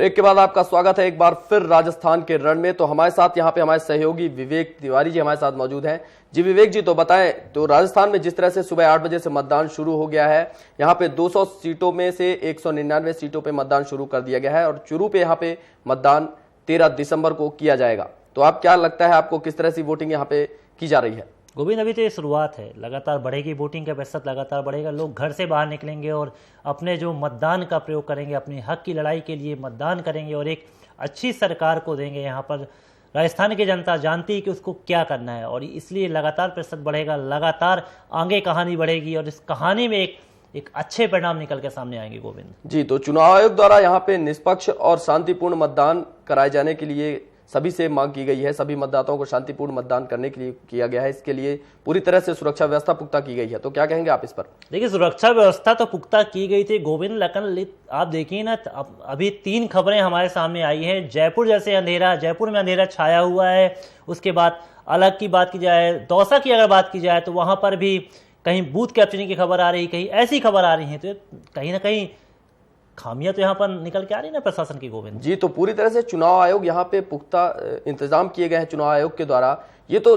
Break के बाद आपका स्वागत है एक बार फिर राजस्थान के रण में। तो हमारे साथ यहाँ पे हमारे सहयोगी विवेक तिवारी जी हमारे साथ मौजूद हैं। जी विवेक जी, तो बताएं, तो राजस्थान में जिस तरह से सुबह 8 बजे से मतदान शुरू हो गया है, यहाँ पे 200 सीटों में से 199 सीटों पे मतदान शुरू कर दिया गया है और चुरू पे यहाँ पे मतदान 13 दिसंबर को किया जाएगा। तो आप क्या लगता है आपको, किस तरह से वोटिंग यहाँ पे की जा रही है? गोविंद, अभी तो ये शुरुआत है, लगातार बढ़ेगी, वोटिंग का प्रतिशत लगातार बढ़ेगा, लोग घर से बाहर निकलेंगे और अपने जो मतदान का प्रयोग करेंगे, अपने हक की लड़ाई के लिए मतदान करेंगे और एक अच्छी सरकार को देंगे। यहाँ पर राजस्थान की जनता जानती है कि उसको क्या करना है और इसलिए लगातार प्रतिशत बढ़ेगा, लगातार आगे कहानी बढ़ेगी और इस कहानी में एक अच्छे परिणाम निकल के सामने आएंगे। गोविंद जी, तो चुनाव आयोग द्वारा यहाँ पे निष्पक्ष और शांतिपूर्ण मतदान कराए जाने के लिए सभी से मांग की गई है, सभी मतदाताओं को शांतिपूर्ण मतदान करने के लिए किया गया है। इसके लिए पूरी तरह से सुरक्षा व्यवस्था पुख्ता की गई है। तो क्या कहेंगे आप इस पर? देखिए, सुरक्षा व्यवस्था तो पुख्ता की गई थी गोविंद, लेकिन आप देखिए ना, अभी 3 खबरें हमारे सामने आई हैं। जयपुर जैसे अंधेरा, जयपुर में अंधेरा छाया हुआ है। उसके बाद अलग की बात की जाए, दौसा की अगर बात की जाए तो वहां पर भी कहीं बूथ कैप्चरिंग की खबर आ रही, कहीं ऐसी खबर आ रही है। तो कहीं ना कहीं खामियां तो यहाँ पर निकल के आ रही है ना प्रशासन की। गोविंद जी, तो पूरी तरह से चुनाव आयोग यहाँ पे पुख्ता इंतजाम किए गए हैं चुनाव आयोग के द्वारा। ये तो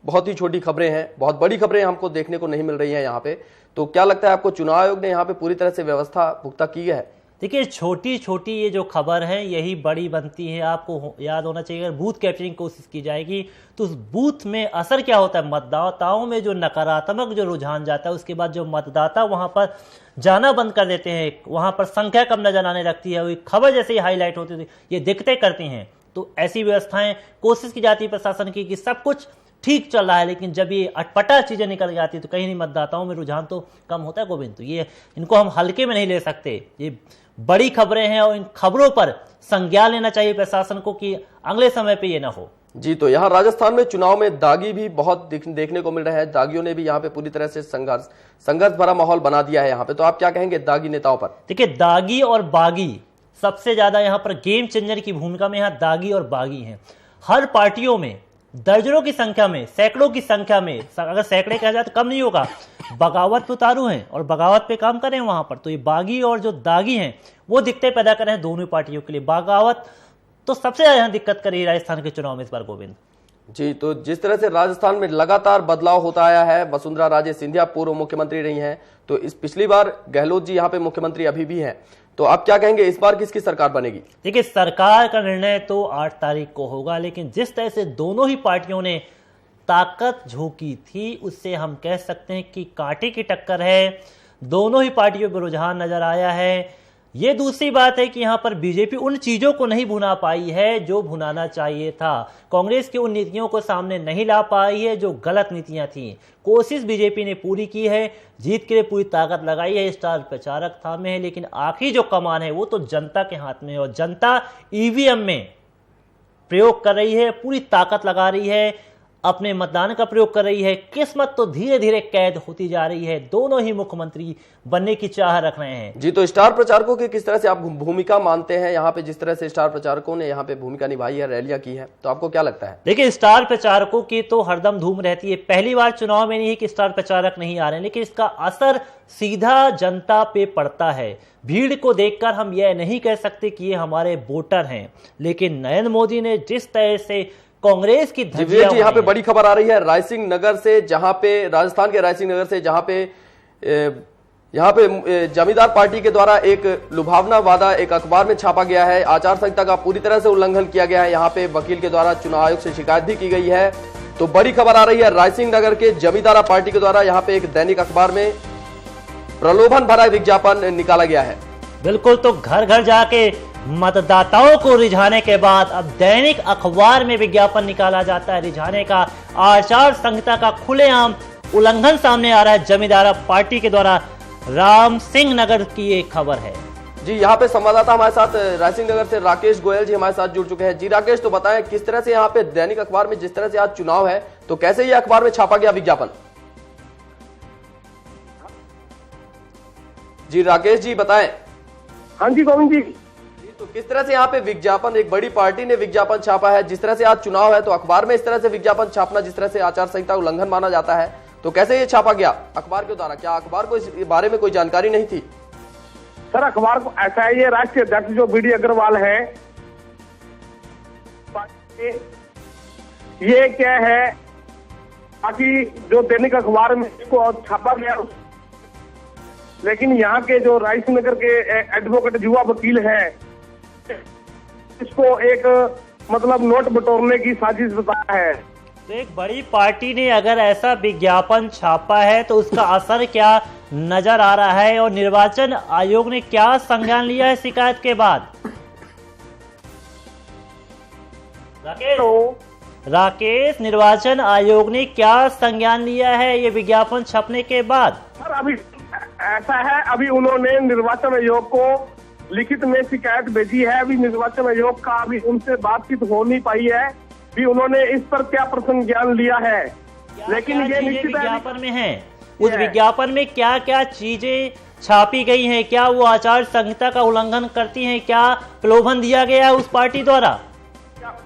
बहुत ही छोटी खबरें हैं, बहुत बड़ी खबरें हमको देखने को नहीं मिल रही हैं यहाँ पे। तो क्या लगता है आपको, चुनाव आयोग ने यहाँ पे पूरी तरह से व्यवस्था पुख्ता की है? देखिए, छोटी छोटी ये जो खबर है यही बड़ी बनती है। आपको याद होना चाहिए, अगर बूथ कैप्चरिंग कोशिश की जाएगी तो उस बूथ में असर क्या होता है, मतदाताओं में जो नकारात्मक जो रुझान जाता है, उसके बाद जो मतदाता वहां पर जाना बंद कर देते हैं, वहां पर संख्या कम नजर आने लगती है, वही खबर जैसे ही हाईलाइट होती है ये दिक्कतें करती हैं। तो ऐसी व्यवस्थाएं कोशिश की जाती है प्रशासन की कि सब कुछ ठीक चल रहा है, लेकिन जब ये अटपटा चीजें निकल जाती है तो कहीं नहीं मतदाताओं में रुझान तो कम होता है। गोविंद, तो ये इनको हम हल्के में नहीं ले सकते, ये बड़ी खबरें हैं और इन खबरों पर संज्ञान लेना चाहिए प्रशासन को कि अगले समय पे ये ना हो। जी, तो यहाँ राजस्थान में चुनाव में दागी भी बहुत देखने को मिल रहे हैं। दागियों ने भी यहाँ पे पूरी तरह से संघर्ष भरा माहौल बना दिया है यहाँ पे। तो आप क्या कहेंगे दागी नेताओं पर? देखिए, दागी और बागी सबसे ज्यादा यहाँ पर गेम चेंजर की भूमिका में यहाँ दागी और बागी हैं। हर पार्टियों में दर्जनों की संख्या में, सैकड़ों की संख्या में, अगर सैकड़े कहा जाए तो कम नहीं होगा, बगावत पे उतारू हैं और बगावत पे काम कर रहे हैं वहां पर। तो ये बागी और जो दागी हैं वो दिक्कतें पैदा कर रहे हैं दोनों पार्टियों के लिए। बगावत तो सबसे ज्यादा दिक्कत कर रही है राजस्थान के चुनाव में इस बार। गोविंद जी, तो जिस तरह से राजस्थान में लगातार बदलाव होता आया है, वसुंधरा राजे सिंधिया पूर्व मुख्यमंत्री रही हैं, तो इस पिछली बार गहलोत जी यहाँ पे मुख्यमंत्री अभी भी हैं। तो आप क्या कहेंगे, इस बार किसकी सरकार बनेगी? देखिए, सरकार का निर्णय तो 8 तारीख को होगा, लेकिन जिस तरह से दोनों ही पार्टियों ने ताकत झोंकी थी उससे हम कह सकते हैं कि कांटे की टक्कर है। दोनों ही पार्टियों पर रुझान नजर आया है। ये दूसरी बात है कि यहाँ पर बीजेपी उन चीजों को नहीं भुना पाई है जो भुनाना चाहिए था। कांग्रेस की उन नीतियों को सामने नहीं ला पाई है जो गलत नीतियां थी। कोशिश बीजेपी ने पूरी की है, जीत के लिए पूरी ताकत लगाई है, स्टार प्रचारक थामे है, लेकिन आखिरी जो कमान है वो तो जनता के हाथ में है और जनता ईवीएम में प्रयोग कर रही है, पूरी ताकत लगा रही है, अपने मतदान का प्रयोग कर रही है। किस्मत तो धीरे धीरे कैद होती जा रही है। दोनों ही मुख्यमंत्री बनने की चाह रख रहे हैं। जी, तो स्टार प्रचारकों की किस तरह से आप भूमिका मानते हैं यहाँ पे, जिस तरह से स्टार प्रचारकों ने यहाँ पे भूमिका निभाई है, रैलियां की है, तो आपको क्या लगता है? देखिए, स्टार प्रचारकों की तो हरदम धूम रहती है। पहली बार चुनाव में नहीं है कि स्टार प्रचारक नहीं आ रहे हैं, लेकिन इसका असर सीधा जनता पे पड़ता है। भीड़ को देखकर हम यह नहीं कह सकते कि ये हमारे वोटर हैं, लेकिन नरेंद्र मोदी ने जिस तरह से कांग्रेस की धज्जियां यहाँ पे बड़ी खबर आ रही है रायसिंह नगर से, जहां पे राजस्थान के रायसिंह नगर से, जहां पे यहाँ पे जमींदार पार्टी के द्वारा एक लुभावना वादा एक अखबार में छापा गया है। आचार संहिता का पूरी तरह से उल्लंघन किया गया है। यहाँ पे वकील के द्वारा चुनाव आयोग से शिकायत भी की गई है। तो बड़ी खबर आ रही है रायसिंह नगर के जमींदारा पार्टी के द्वारा यहाँ पे एक दैनिक अखबार में प्रलोभन भरा विज्ञापन निकाला गया है। बिल्कुल, तो घर घर जाके मतदाताओं को रिझाने के बाद अब दैनिक अखबार में विज्ञापन निकाला जाता है रिझाने का। आचार संहिता का खुलेआम उल्लंघन सामने आ रहा है जमींदारा पार्टी के द्वारा। राम सिंह नगर की एक खबर है। जी, यहाँ पे संवाददाता हमारे साथ रायसिंह नगर से राकेश गोयल जी हमारे साथ जुड़ चुके हैं। जी राकेश, तो बताएं किस तरह से यहाँ पे दैनिक अखबार में, जिस तरह से आज चुनाव है, तो कैसे ये अखबार में छापा गया विज्ञापन? जी राकेश जी बताएं। हाँ जी गोविंद जी, तो किस तरह से यहाँ पे विज्ञापन, एक बड़ी पार्टी ने विज्ञापन छापा है, जिस तरह से आज चुनाव है तो अखबार में इस तरह से विज्ञापन छापना, जिस तरह से आचार संहिता उल्लंघन माना जाता है, तो कैसे ये छापा गया अखबार के द्वारा? क्या अखबार को इस बारे में कोई जानकारी नहीं थी? सर अखबार को ऐसा है, ये राष्ट्रीय अध्यक्ष जो बीडी अग्रवाल है, ये क्या है, बाकी जो दैनिक अखबार में इसको छापा गया, लेकिन यहाँ के जो रायसिंह नगर के एडवोकेट युवा वकील हैं, इसको एक मतलब नोट बटोरने की साजिश बताया है। तो एक बड़ी पार्टी ने अगर ऐसा विज्ञापन छापा है तो उसका असर क्या नजर आ रहा है, और निर्वाचन आयोग ने क्या संज्ञान लिया है शिकायत के बाद? राकेश, निर्वाचन आयोग ने क्या संज्ञान लिया है ये विज्ञापन छपने के बाद? सर अभी ऐसा है, अभी उन्होंने निर्वाचन आयोग को लिखित में शिकायत भेजी है। अभी निर्वाचन आयोग का अभी उनसे बातचीत हो नहीं पाई है, भी उन्होंने इस पर क्या संज्ञान लिया है। लेकिन ये निश्चित विज्ञापन में है, उस विज्ञापन में क्या क्या चीजें छापी गई हैं? क्या वो आचार संहिता का उल्लंघन करती हैं? क्या प्रलोभन दिया गया है उस पार्टी द्वारा?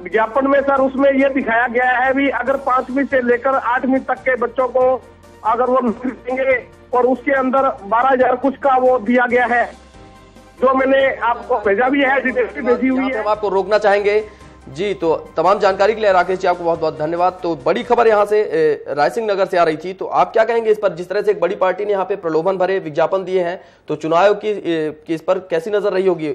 विज्ञापन में सर उसमें ये दिखाया गया है भी अगर 5वीं से लेकर 8वीं तक के बच्चों को अगर वो नौकरी देंगे, और उसके अंदर 12,000 कुछ का वो दिया गया है, जो मैंने आपको भेजा भी है, डिटेल भी भेजी हुई है। हम आपको रोकना चाहेंगे जी। तो तमाम जानकारी के लिए राकेश जी आपको बहुत बहुत धन्यवाद। तो बड़ी खबर यहाँ से रायसिंह नगर से आ रही थी, तो आप क्या कहेंगे इस पर? जिस तरह से एक बड़ी पार्टी ने यहाँ पे प्रलोभन भरे विज्ञापन दिए हैं, तो चुनाव आयोग की इस पर कैसी नजर रही होगी?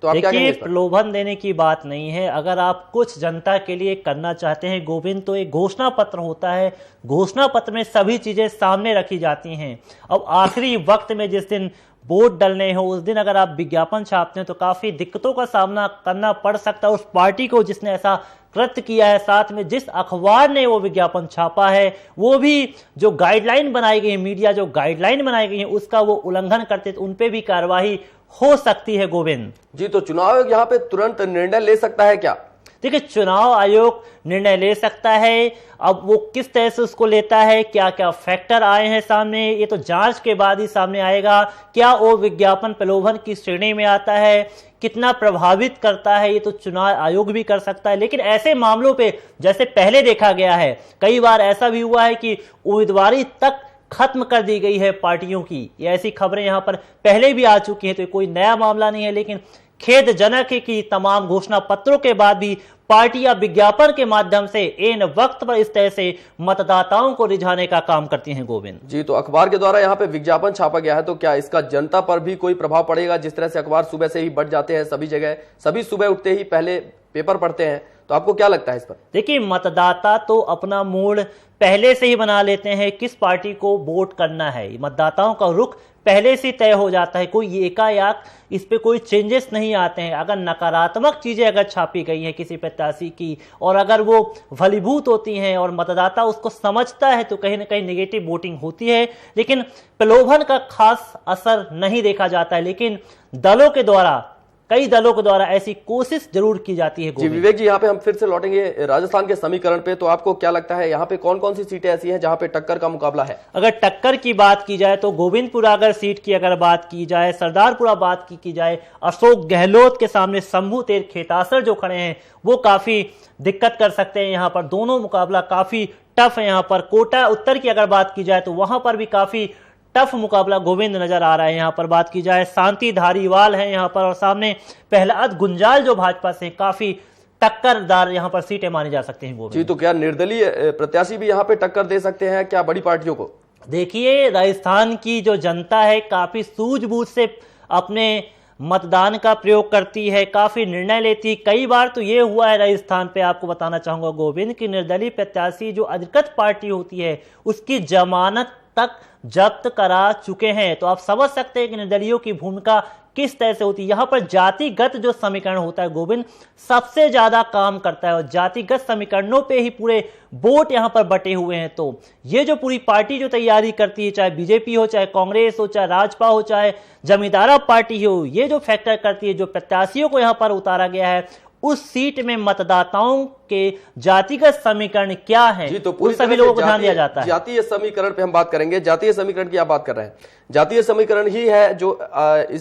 तो आप क्या कहेंगे? प्रलोभन देने की बात नहीं है। अगर आप कुछ जनता के लिए करना चाहते हैं गोविंद, तो एक घोषणा पत्र होता है, घोषणा पत्र में सभी चीजें सामने रखी जाती हैं। अब आखिरी वक्त में जिस दिन वोट डलने हो उस दिन अगर आप विज्ञापन छापते हैं तो काफी दिक्कतों का सामना करना पड़ सकता है उस पार्टी को जिसने ऐसा कृत्य किया है। साथ में जिस अखबार ने वो विज्ञापन छापा है वो भी जो गाइडलाइन बनाई गई है, मीडिया जो गाइडलाइन बनाई गई है उसका वो उल्लंघन करते तो उनपे भी कार्रवाई हो सकती है। गोविंद जी, तो चुनाव आयोग यहाँ पे तुरंत निर्णय ले सकता है क्या? देखिए, चुनाव आयोग निर्णय ले सकता है। अब वो किस तरह से उसको लेता है, क्या क्या फैक्टर आए हैं सामने, ये तो जांच के बाद ही सामने आएगा। क्या वो विज्ञापन प्रलोभन की श्रेणी में आता है, कितना प्रभावित करता है, ये तो चुनाव आयोग भी कर सकता है। लेकिन ऐसे मामलों पे जैसे पहले देखा गया है, कई बार ऐसा भी हुआ है कि उम्मीदवारी तक खत्म कर दी गई है पार्टियों की। ये ऐसी खबरें यहाँ पर पहले भी आ चुकी हैं, तो कोई नया मामला नहीं है। लेकिन खेदजनक है कि तमाम घोषणा पत्रों के बाद भी पार्टियां विज्ञापन के माध्यम से इन वक्त पर इस तरह से मतदाताओं को रिझाने का काम करती हैं। गोविंद जी, तो अखबार के द्वारा यहाँ पे विज्ञापन छापा गया है, तो क्या इसका जनता पर भी कोई प्रभाव पड़ेगा? जिस तरह से अखबार सुबह से ही बढ़ जाते हैं सभी जगह, सभी सुबह उठते ही पहले पेपर पढ़ते हैं, तो आपको क्या लगता है इस पर? देखिए, मतदाता तो अपना मूड पहले से ही बना लेते हैं किस पार्टी को वोट करना है। मतदाताओं का रुख पहले से तय हो जाता है, कोई एकाएक इस पे कोई चेंजेस नहीं आते हैं। अगर नकारात्मक चीजें अगर छापी गई हैं किसी प्रत्याशी की और अगर वो फलीभूत होती हैं और मतदाता उसको समझता है तो कहीं ना कहीं नेगेटिव वोटिंग होती है। लेकिन प्रलोभन का खास असर नहीं देखा जाता है, लेकिन दलों के द्वारा, कई दलों के द्वारा ऐसी कोशिश जरूर की जाती है। जी विवेक जी, यहाँ पे हम फिर से लौटेंगे राजस्थान के समीकरण पे। तो आपको क्या लगता है यहाँ पे कौन कौन सी सीटें ऐसी हैं जहाँ पे टक्कर का मुकाबला है? अगर टक्कर की बात की जाए तो गोविंदपुरा अगर सीट की अगर बात की जाए, सरदारपुरा बात की जाए, अशोक गहलोत के सामने शंभू तेर खेतासर जो खड़े हैं वो काफी दिक्कत कर सकते हैं। यहाँ पर दोनों मुकाबला काफी टफ है। यहाँ पर कोटा उत्तर की अगर बात की जाए तो वहां पर भी काफी टफ मुकाबला गोविंद नजर आ रहा है। यहाँ पर बात की जाए शांति धारीवाल है यहाँ पर, और सामने प्रहलाद गुंजाल जो भाजपा से काफी टक्करदार यहाँ पर सीटें मानी जा सकती हैं। जी, तो क्या निर्दलीय प्रत्याशी भी यहाँ पे टक्कर दे सकते हैं क्या बड़ी पार्टियों को? देखिए, राजस्थान की जो जनता है काफी सूझबूझ से अपने मतदान का प्रयोग करती है, काफी निर्णय लेती है। कई बार तो ये हुआ है राजस्थान पे, आपको बताना चाहूंगा गोविंद, की निर्दलीय प्रत्याशी जो अधिकृत पार्टी होती है उसकी जमानत तक जब्त करा चुके हैं। तो आप समझ सकते हैं कि निर्दलीयों की भूमिका किस तरह से होती है। यहाँ पर जातिगत जो समीकरण होता है गोविंद सबसे ज्यादा काम करता है, और जातिगत समीकरणों पे ही पूरे वोट यहाँ पर बटे हुए हैं। तो ये जो पूरी पार्टी जो तैयारी करती है, चाहे बीजेपी हो, चाहे कांग्रेस हो, चाहे राजपा हो, चाहे जमींदारा पार्टी हो, ये जो फैक्टर करती है, जो प्रत्याशियों को यहाँ पर उतारा गया है उस सीट में मतदाताओं के जातिगत समीकरण क्या है, जी, तो पूरी सभी लोगों को ध्यान दिया जाता है। जातीय समीकरण पे हम बात करेंगे। जातीय समीकरण की आप बात कर रहे हैं, जातीय समीकरण ही है जो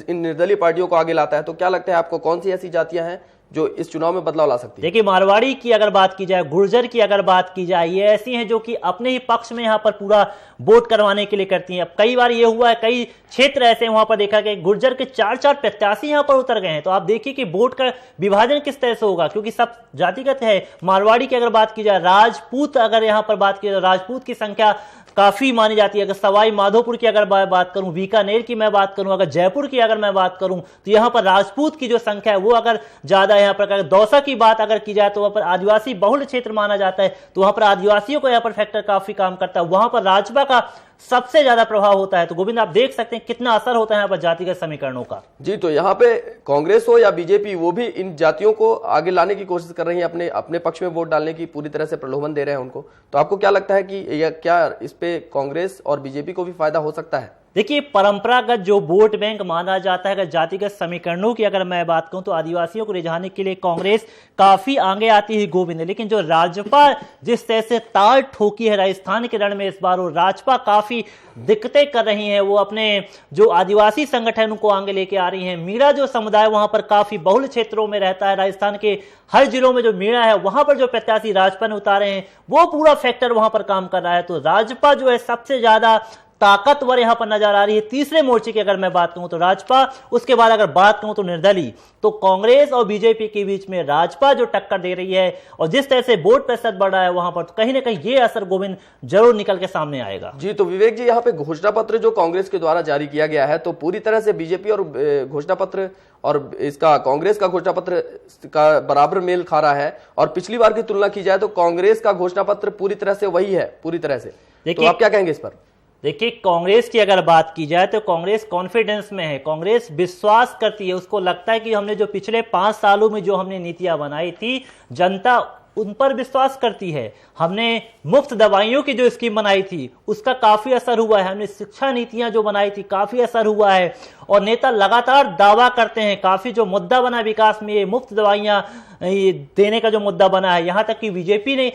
इन निर्दलीय पार्टियों को आगे लाता है। तो क्या लगता है आपको, कौन सी ऐसी जातियां हैं जो इस चुनाव में बदलाव ला सकती है? देखिए, मारवाड़ी की अगर बात की जाए, गुर्जर की अगर बात की जाए, ये ऐसी हैं जो कि अपने ही पक्ष में यहाँ पर पूरा वोट करवाने के लिए करती हैं। अब कई बार ये हुआ है, कई क्षेत्र ऐसे वहां पर देखा गया गुर्जर के 4-4 प्रत्याशी यहाँ पर उतर गए हैं। तो आप देखिए कि वोट का विभाजन किस तरह से होगा, क्योंकि सब जातिगत है। मारवाड़ी की अगर बात की जाए, राजपूत अगर यहाँ पर बात की जाए, राजपूत की संख्या काफी मानी जाती है। अगर सवाई माधोपुर की अगर बात करूं, बीकानेर की मैं बात करूं, अगर जयपुर की अगर मैं बात करूं, तो यहां पर राजपूत की जो संख्या है वो अगर ज्यादा यहां पर, दौसा की बात अगर की जाए तो वहां पर आदिवासी बहुल क्षेत्र माना जाता है, तो वहां पर आदिवासियों को यहां पर फैक्टर काफी काम करता है। वहां पर राजपा का सबसे ज्यादा प्रभाव होता है। तो गोविंद, आप देख सकते हैं कितना असर होता है यहाँ पर जातिगत समीकरणों का। जी, तो यहाँ पे कांग्रेस हो या बीजेपी, वो भी इन जातियों को आगे लाने की कोशिश कर रही है, अपने अपने पक्ष में वोट डालने की पूरी तरह से प्रलोभन दे रहे हैं उनको। तो आपको क्या लगता है कि क्या इस पे कांग्रेस और बीजेपी को भी फायदा हो सकता है? देखिए, परंपरागत जो वोट बैंक माना जाता है, अगर जातिगत समीकरणों की अगर मैं बात कहूं तो आदिवासियों को रिझाने के लिए कांग्रेस काफी आगे आती है गोविंद। लेकिन जो राजपा जिस तरह से ताल ठोकी है राजस्थान के रण में इस बार, वो राजपा काफी दिक्कतें कर रही है। वो अपने जो आदिवासी संगठन को आगे लेके आ रही है। मीणा जो समुदाय वहां पर काफी बहुल क्षेत्रों में रहता है, राजस्थान के हर जिलों में जो मीणा है वहां पर जो प्रत्याशी राजपा ने उतारे हैं वो पूरा फैक्टर वहां पर काम कर रहा है। तो राजपा जो है सबसे ज्यादा ताकतवर यहां पर नजर आ रही है। तीसरे मोर्चे की अगर मैं बात कहूं तो राजपा, उसके बाद अगर बात कहूं तो निर्दलीय। तो कांग्रेस और बीजेपी के बीच में राजपा जो टक्कर दे रही है और जिस तरह से वोट प्रतिशत बढ़ रहा है वहां पर, तो कहीं ना कहीं ये असर गोविंद जरूर निकल के सामने आएगा। जी, तो विवेक जी, यहाँ पे घोषणा पत्र जो कांग्रेस के द्वारा जारी किया गया है, तो पूरी तरह से बीजेपी और घोषणा पत्र और इसका कांग्रेस का घोषणा पत्र का बराबर मेल खा रहा है। और पिछली बार की तुलना की जाए तो कांग्रेस का घोषणा पत्र पूरी तरह से वही है, पूरी तरह से। तो आप क्या कहेंगे इस पर? देखिए, कांग्रेस की अगर बात की जाए तो कांग्रेस कॉन्फिडेंस में है, कांग्रेस विश्वास करती है। उसको लगता है कि हमने जो पिछले 5 सालों में जो हमने नीतियां बनाई थी, जनता उन पर विश्वास करती है। हमने मुफ्त दवाइयों की जो स्कीम बनाई थी उसका काफी असर हुआ है। हमने शिक्षा नीतियां जो बनाई थी काफी असर हुआ है। और नेता लगातार दावा करते हैं, काफी जो मुद्दा बना विकास में, ये मुफ्त दवाइयां देने का जो मुद्दा बना है, यहां तक कि बीजेपी ने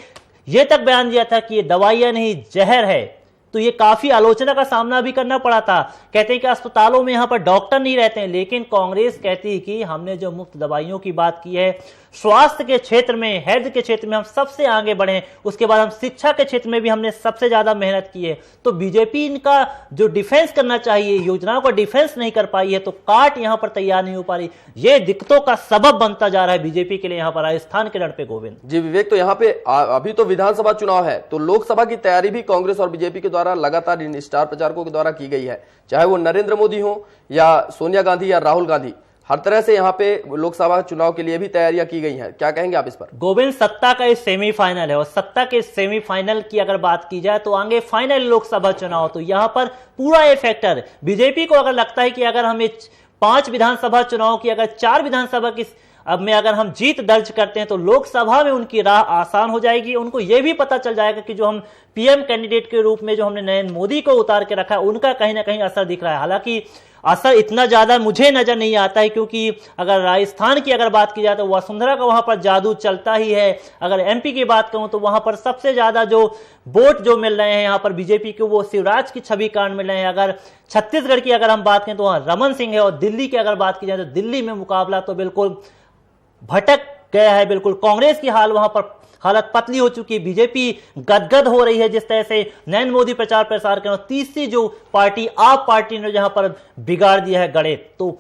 यह तक बयान दिया था कि ये दवाइयां नहीं जहर है। तो ये काफी आलोचना का सामना भी करना पड़ा था। कहते हैं कि अस्पतालों में यहां पर डॉक्टर नहीं रहते हैं, लेकिन कांग्रेस कहती है कि हमने जो मुफ्त दवाइयों की बात की है, स्वास्थ्य के क्षेत्र में, हेल्थ के क्षेत्र में हम सबसे आगे बढ़े। उसके बाद हम शिक्षा के क्षेत्र में भी हमने सबसे ज्यादा मेहनत की है। तो बीजेपी इनका जो डिफेंस करना चाहिए, योजनाओं का डिफेंस नहीं कर पाई है, तो काट यहां पर तैयार नहीं हो पा रही। ये दिक्कतों का सबब बनता जा रहा है बीजेपी के लिए यहां पर राजस्थान के रण पे गोविंद। जी विवेक, तो यहाँ पे अभी तो विधानसभा चुनाव है, तो लोकसभा की तैयारी भी कांग्रेस और बीजेपी के द्वारा लगातार इन स्टार प्रचारकों के द्वारा की गई है, चाहे वो नरेंद्र मोदी हो या सोनिया गांधी या राहुल गांधी। हर तरह से यहाँ पे लोकसभा चुनाव के लिए भी तैयारियां की गई हैं। क्या कहेंगे आप इस पर? गोविंद, सत्ता का इस सेमीफाइनल है और सत्ता के सेमीफाइनल की अगर बात की जाए तो आगे फाइनल लोकसभा चुनाव, तो यहां पर पूरा ये फैक्टर बीजेपी को अगर लगता है कि अगर हमें 5 विधानसभा चुनाव की, अगर 4 विधानसभा की अब में अगर हम जीत दर्ज करते हैं तो लोकसभा में उनकी राह आसान हो जाएगी। उनको यह भी पता चल जाएगा कि जो हम पीएम कैंडिडेट के रूप में जो हमने नरेंद्र मोदी को उतार के रखा है उनका कहीं ना कहीं असर दिख रहा है। हालांकि असर इतना ज्यादा मुझे नजर नहीं आता है, क्योंकि अगर राजस्थान की अगर बात की जाए तो वसुंधरा का वहां पर जादू चलता ही है। अगर एमपी की बात कहूं तो वहां पर सबसे ज्यादा जो वोट जो मिल रहे हैं यहाँ पर बीजेपी को, वो शिवराज की छवि कांड मिल रहे हैं। अगर छत्तीसगढ़ की अगर हम बात करें तो वहां रमन सिंह है। और दिल्ली की अगर बात की जाए तो दिल्ली में मुकाबला तो बिल्कुल भटक गया है। बिल्कुल कांग्रेस की वहां पर हालत पतली हो चुकी है, बीजेपी गदगद हो रही है जिस तरह से नरेंद्र मोदी प्रचार प्रसार कर। तीसरी जो पार्टी आप पार्टी ने जहां पर बिगाड़ दिया है गणित, तो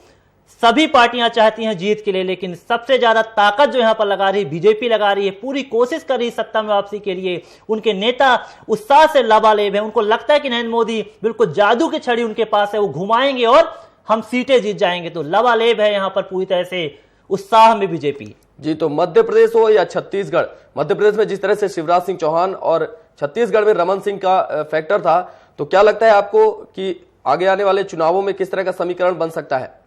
सभी पार्टियां चाहती हैं जीत के लिए, लेकिन सबसे ज्यादा ताकत जो यहां पर लगा रही बीजेपी लगा रही है, पूरी कोशिश कर रही है सत्ता में वापसी के लिए। उनके नेता उत्साह से लबालेब है। उनको लगता है कि नरेंद्र मोदी बिल्कुल जादू की छड़ी उनके पास है, वो घुमाएंगे और हम सीटें जीत जाएंगे। तो लबालेब है यहां पर पूरी तरह से उत्साह में बीजेपी। जी, तो मध्य प्रदेश हो या छत्तीसगढ़, मध्य प्रदेश में जिस तरह से शिवराज सिंह चौहान और छत्तीसगढ़ में रमन सिंह का फैक्टर था, तो क्या लगता है आपको कि आगे आने वाले चुनावों में किस तरह का समीकरण बन सकता है?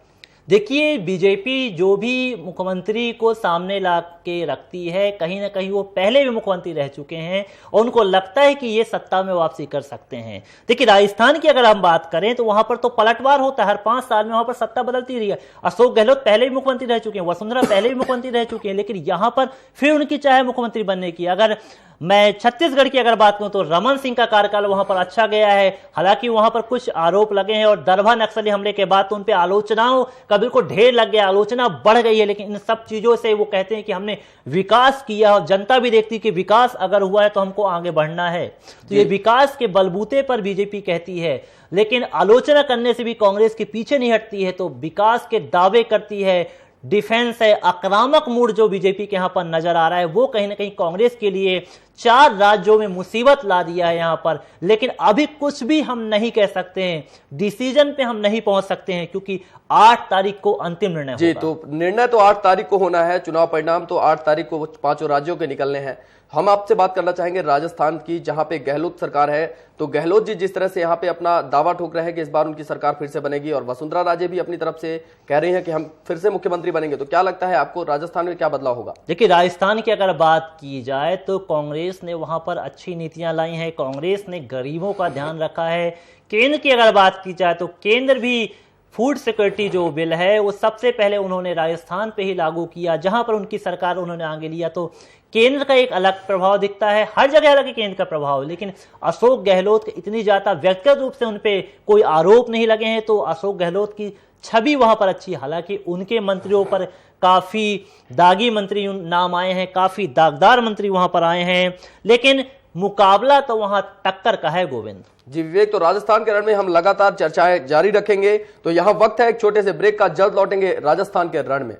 देखिए, बीजेपी जो भी मुख्यमंत्री को सामने ला के रखती है, कहीं ना कहीं वो पहले भी मुख्यमंत्री रह चुके हैं और उनको लगता है कि ये सत्ता में वापसी कर सकते हैं। देखिए, राजस्थान की अगर हम बात करें तो वहां पर तो पलटवार होता है, हर 5 साल में वहां पर सत्ता बदलती रही है। अशोक गहलोत पहले भी मुख्यमंत्री रह चुके हैं, वसुंधरा पहले भी मुख्यमंत्री रह चुके हैं, लेकिन यहां पर फिर उनकी चाहे मुख्यमंत्री बनने की। अगर मैं छत्तीसगढ़ की अगर बात करूं तो रमन सिंह का कार्यकाल वहां पर अच्छा गया है। हालांकि वहां पर कुछ आरोप लगे हैं और दरभा नक्सली हमले के बाद तो उन पर आलोचनाओं कबीर को ढेर लग गया, आलोचना बढ़ गई है, लेकिन इन सब चीजों से वो कहते हैं कि हमने विकास किया और जनता भी देखती है कि विकास अगर हुआ है तो हमको आगे बढ़ना है। तो ये विकास के बलबूते पर बीजेपी कहती है, लेकिन आलोचना करने से भी कांग्रेस के पीछे नहीं हटती है, तो विकास के दावे करती है। डिफेंस है, आक्रामक मूड जो बीजेपी के यहां पर नजर आ रहा है वो कहीं ना कहीं कांग्रेस के लिए 4 राज्यों में मुसीबत ला दिया है यहां पर। लेकिन अभी कुछ भी हम नहीं कह सकते हैं, डिसीजन पे हम नहीं पहुंच सकते हैं, क्योंकि 8 तारीख को अंतिम निर्णय होगा। जी, तो निर्णय तो 8 तारीख को होना है, चुनाव परिणाम तो 8 तारीख को 5 राज्यों के निकलने हैं। हम आपसे बात करना चाहेंगे राजस्थान की, जहां पे गहलोत सरकार है। तो गहलोत जी जिस तरह से यहाँ पे अपना दावा ठोक रहे हैं कि इस बार उनकी सरकार फिर से बनेगी, और वसुंधरा राजे भी अपनी तरफ से कह रही हैं कि हम फिर से मुख्यमंत्री बनेंगे, तो क्या लगता है आपको राजस्थान में क्या बदलाव होगा? देखिए, राजस्थान की अगर बात की जाए तो कांग्रेस ने वहां पर अच्छी नीतियां लाई हैं, कांग्रेस ने गरीबों का ध्यान रखा है। केंद्र की अगर बात की जाए तो केंद्र भी फूड सिक्योरिटी जो बिल है वो सबसे पहले उन्होंने राजस्थान पे ही लागू किया, जहां पर उनकी सरकार उन्होंने आगे लिया। तो केंद्र का एक अलग प्रभाव दिखता है, हर जगह अलग है केंद्र का प्रभाव, लेकिन अशोक गहलोत के इतनी ज्यादा व्यक्तिगत रूप से उनपे कोई आरोप नहीं लगे हैं, तो अशोक गहलोत की छवि वहां पर अच्छी। हालांकि उनके मंत्रियों पर काफी दागी मंत्री नाम आए हैं, काफी दागदार मंत्री वहां पर आए हैं, लेकिन मुकाबला तो वहां टक्कर का है। गोविंद जी विवेक, तो राजस्थान के रण में हम लगातार चर्चाएं जारी रखेंगे, तो यहां वक्त है एक छोटे से ब्रेक का, जल्द लौटेंगे राजस्थान के रण में।